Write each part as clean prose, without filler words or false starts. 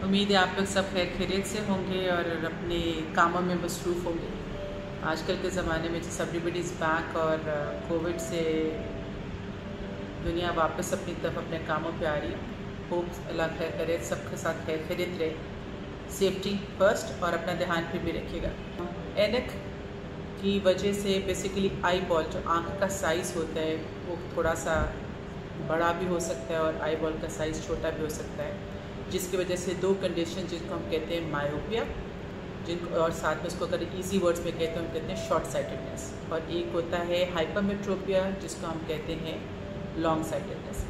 उम्मीद है आप लोग सब खैर खैरियत से होंगे और अपने कामों में मसरूफ़ होंगे। आजकल के ज़माने में जैसे एवरीबडी इज़ बैक और कोविड से दुनिया वापस अपनी तरफ अपने कामों पे आ रही है। होप अल्लाह खैर करे, सबके साथ खैर खैरियत रहे। सेफ्टी फर्स्ट और अपना ध्यान पे भी रखिएगा। ऐनक की वजह से बेसिकली आई बॉल जो आँख का साइज़ होता है वो थोड़ा सा बड़ा भी हो सकता है और आई बॉल का साइज़ छोटा भी हो सकता है, जिसकी वजह से दो कंडीशन जिनको हम कहते हैं मायोपिया, जिनको और साथ में उसको अगर इजी वर्ड्स में कहते हैं हम कहते हैं शॉर्ट साइटेडनेस, और एक होता है हाइपरमेट्रोपिया जिसको हम कहते हैं लॉन्ग साइटेडनेस।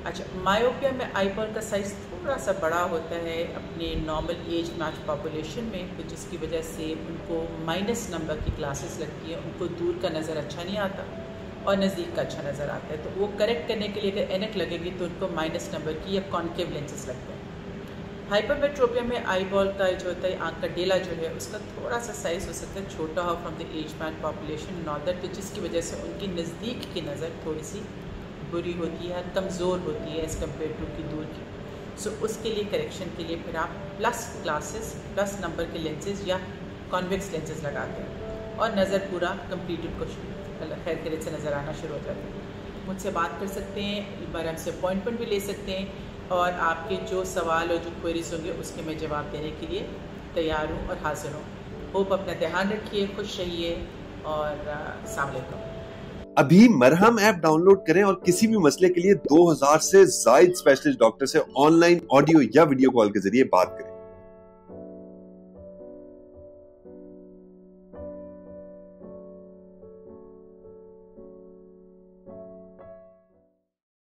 अच्छा, मायोपिया में आई बॉल का साइज़ थोड़ा सा बड़ा होता है अपने नॉर्मल एज मैच पॉपुलेशन में, तो जिसकी वजह से उनको माइनस नंबर की ग्लासेस लगती है, उनको दूर का नज़र अच्छा नहीं आता और नज़दीक का अच्छा नज़र आता है। तो वो करेक्ट करने के लिए अगर ऐनक लगेगी तो उनको माइनस नंबर की या कॉन्केव लेंसेज लगते हैं। हाइपरमेट्रोपिया में आई बॉल का जो होता है आँख का डेला जो है उसका थोड़ा सा साइज़ हो सकता है छोटा हो from the age match population norther, तो जिसकी वजह से उनकी नज़दीक की नज़र थोड़ी सी बुरी होती है, कमज़ोर होती है एज़ कम्पेयर टू की दूर की। सो उसके लिए करेक्शन के लिए फिर आप प्लस ग्लासेस प्लस नंबर के लेंसेज या कॉन्वेक्स लेंसेज लगाते हैं और नज़र पूरा कंप्लीट उनको खैर खैरियत से नज़र आना शुरू हो जाता है। मुझसे बात कर सकते हैं, एक बार हमसे अपॉइंटमेंट भी ले सकते हैं और आपके जो सवाल और जो क्वेरीज होंगे उसके मैं जवाब देने के लिए तैयार हूँ और हाजिर हूँ। होप अपना ध्यान रखिए, खुश रहिए और अस्सलाम वालेकुम। अभी मरहम ऐप डाउनलोड करें और किसी भी मसले के लिए 2000 से ज्यादा स्पेशलिस्ट डॉक्टर से ऑनलाइन ऑडियो या वीडियो कॉल के जरिए बात करें।